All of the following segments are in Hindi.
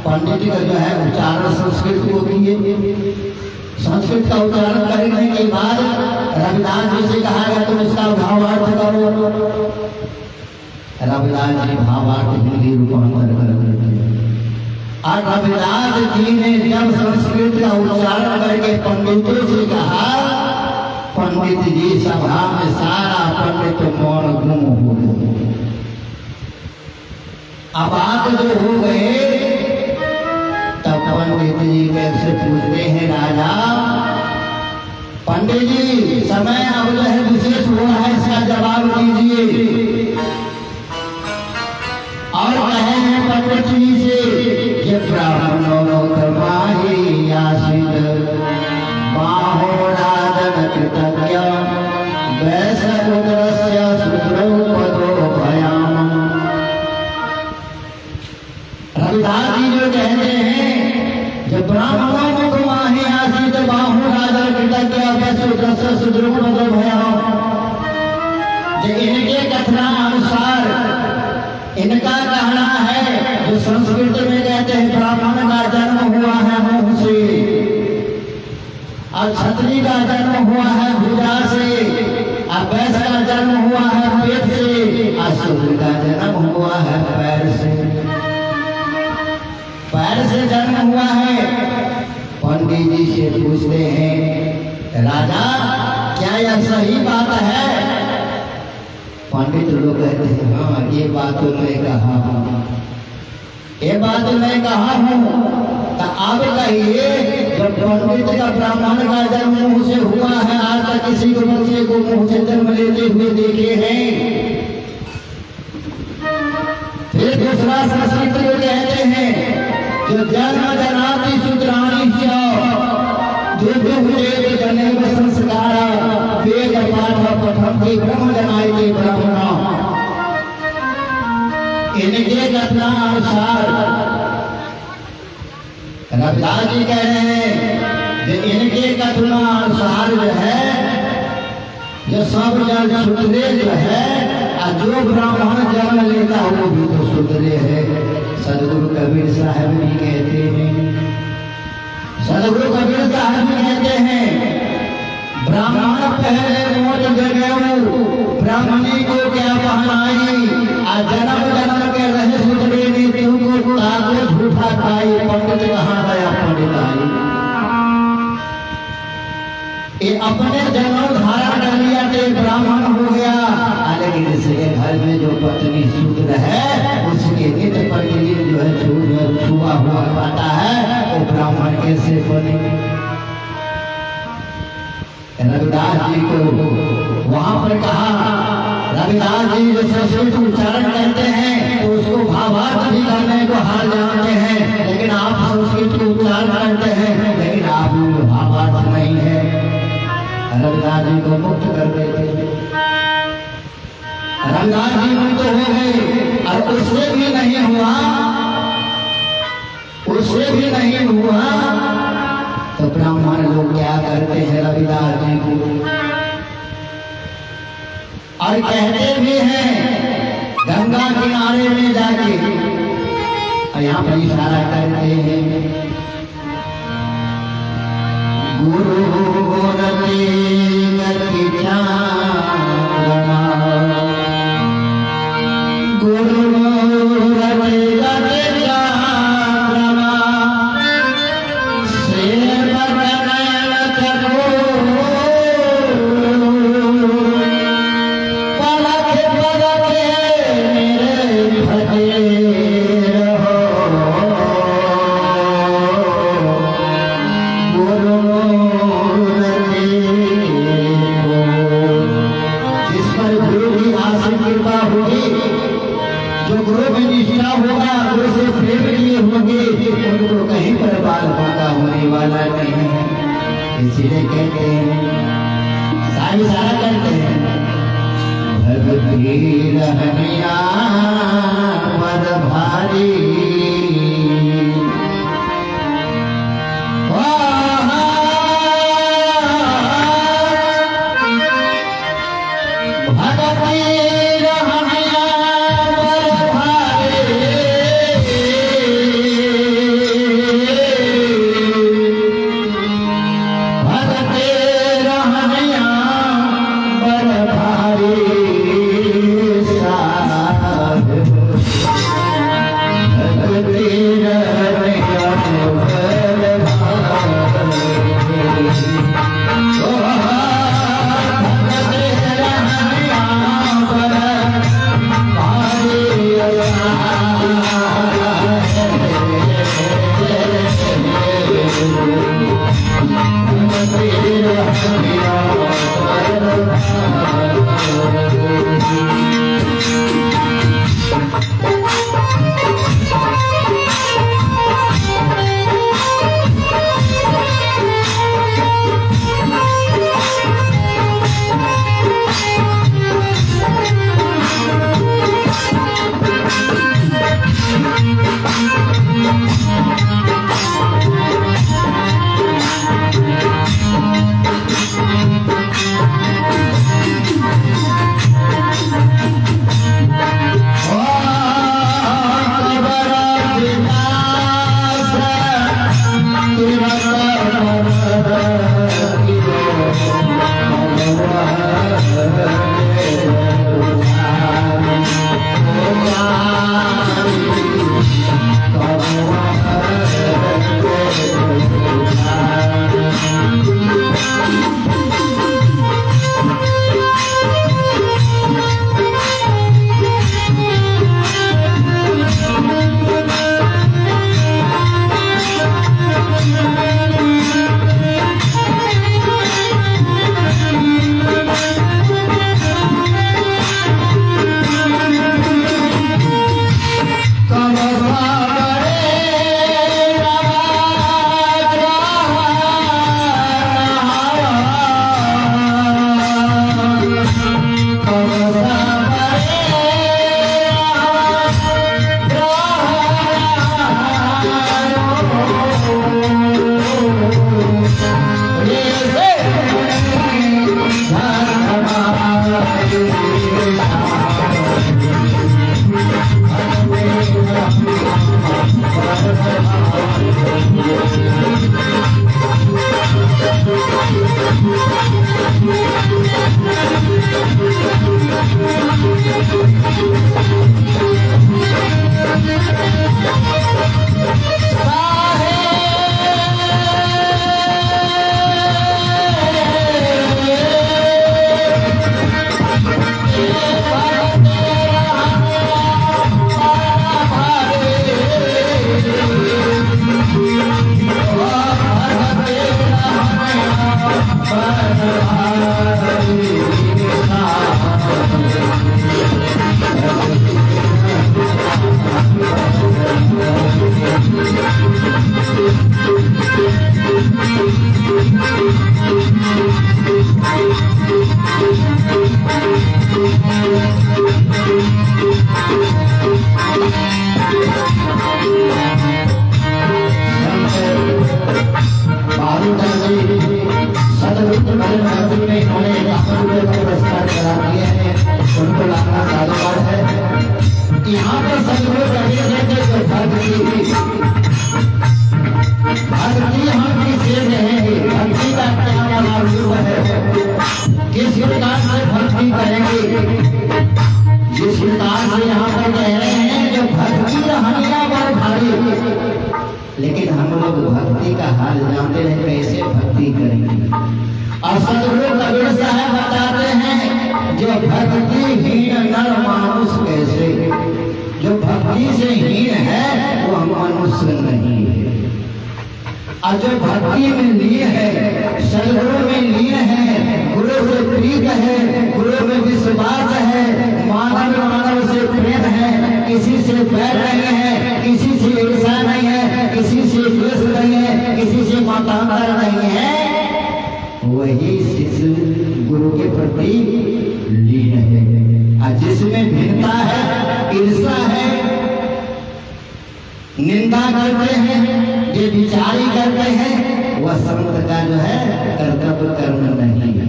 पंडित का जो है उच्चारण संस्कृत को किए। संस्कृत का उच्चारण करने के बाद रविदास जी से कहा गया तुम इसका भावार्थ करो। रविदास जी भावार्थ हिंदी रूपांतर कर और रविदास जी ने जब संस्कृत का उच्चारण करके पंडितों से कहा, पंडित जी सभा में सारा पंडित मौन गुम हो गए। अब आप जो हो गए तब पंडित जी कैसे पूछते हैं राजा, पंडित जी समय अब जो है विशेष हुआ है, इसका जवाब दीजिए। और कहे हैं पंडित जी से कि ब्राह्मणों तमाही आशित बाहो राजन कृतज्ञ वैश्य रुद्रस्य शूद्रोपदो भयाम। रविदास जी जो कहते हैं जब ब्राह्मणों में तुम्हारी आशित बाहु राजा कृतज्ञ वैश्य रुद्रस्य शूद्रोपदो भयाम, जो इनके कथनानुसार इनका कहना है, जो संस्कृत में कहते हैं ब्राह्मण का जन्म हुआ है मुंह से और क्षत्रिय का जन्म हुआ है भुजा से और वैश्य का जन्म हुआ है पेट से और शूद्र का जन्म हुआ है पैर से। पैर से जन्म हुआ है। पंडित जी से पूछते हैं राजा क्या यह सही बात है? पंडित लोग कहते हैं हाँ ये बात तो मैं कहा हूँ, ये बात तो मैं कहा हूँ। तो आप कहिए जब पंडित का ब्राह्मण का जन्म मुंह से हुआ है, आज तक किसी को बच्चे को मुंह से जन्म लेते हुए देखे हैं? फिर दूसरा संस्कृत को कहते हैं जो जन्म जनाति शूद्राणी जो जनेव संस्कारा वेद पाठ पठन्ति ब्रह्म जनायते ब्राह्मणा। इनके कथनानुसार रविदास जी कह रहे हैं कि इनके कथनानुसार जो है जो सब जन शूद्रे जो है और जो ब्राह्मण जन्म लेता है वो भी तो शूद्रे है। सदगुरु कबीर साहब भी कहते हैं, सदगुरु कबीर साहब भी कहते हैं ब्राह्मण पहले मोट जगेऊ ब्राह्मणी को क्या पहनाई, आ जन्म जन्म के रहे शूद्रे ने तुमको ताको झूठा खाई, पंडित कहाँ गया पंडिताई। ये अपने जन्म धारण कर लिया तो ब्राह्मण हो गया, लेकिन इसके घर में जो पत्नी शूद्र है उसके नित प्रतिदिन जो है छुआ हुआ पाता है, वो ब्राह्मण कैसे बने? रविदास जी को वहां पर कहा, रविदास जी जो संस्कृत उच्चारण करते हैं तो उसको भावार्थ भी करने को हार जानते हैं, लेकिन आप संस्कृत को उच्चारण करते हैं लेकिन आप भावार्थ नहीं है। रविदास जी को मुक्त कर देते, रविदास जी मुक्त हो गए और उससे भी नहीं हुआ, उससे भी नहीं हुआ तो ब्राह्मण लोग क्या करते हैं रविदास जी को और कहते भी हैं गंगा किनारे में जाके, और यहाँ पर इशारा करते हैं गुरु गोरते गति चांदना, गुरु गोरते गति चांदना से बदनैन करो पलक पलक मेरे भजे रहो, गुरु कृपा होगी, जो गुरु में निष्ठा होगा, गुरु से प्रेम किए होंगे, उनको कहीं पर बाल बाका होने वाला नहीं है। इसीलिए कहते हैं सारी सारा करते हैं भगती रहनिया पद भारी लेकिन हम लोग भक्ति का हाल जानते हैं, कैसे भक्ति करेंगे। और सदगुरु कबीर साहब बताते हैं, जो भक्तिहीन नर मानुष कैसे, जो भक्ति से हीन है वो मनुष्य नहीं है। और जो भक्ति में लीन है, सदगुरु में लीन है, गुरु से प्रीत है, गुरु में विश्वास है, मानव से प्रेम है, किसी से बैर नहीं है, किसी से ईर्ष्या नहीं है, किसी से द्वेष नहीं है, किसी से मतांतर नहीं है, वही शिष्य गुरु के प्रति लीन है। और जिसमें भिन्नता है, ईर्ष्या है, निंदा करते हैं, ये विचारी करते हैं, वह संत का जो है कर्तव्य कर्म नहीं है।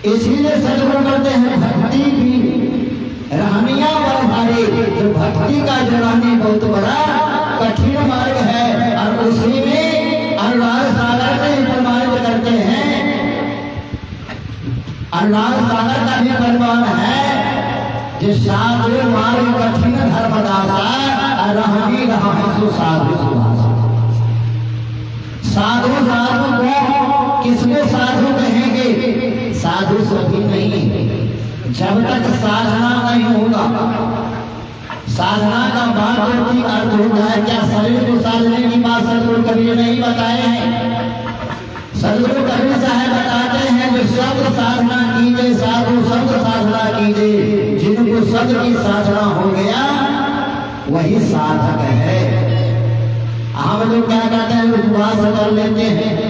इसलिए सदगुरु करते हैं भक्ति भी रहनिया वर भारी। जो भक्ति का जनानी बहुत बड़ा कठिन मार्ग है, और उसी में अनुराग सागर में प्रमाणित करते हैं। अनुराग सागर का भी प्रमाण है, जो साधु मार्ग कठिन धर्मदाता रहनी रहसु साधु सुभाषा। साधु साधु को किसको साधु कहेंगे? साधु सभी नहीं है। जब तक साधना नहीं होगा, साधना का बात होती अर्थ होता है क्या शरीर को साधने की बात सदगुरु कबीर नहीं बताए हैं। सदगुरु कबीर साहब बताते हैं, जो शब्द साधना कीजिए, साधु शब्द साधना कीजिए, जिनको शब्द की साधना हो गया वही साधक है। हम लोग क्या कहते हैं, उपवास कर लेते हैं,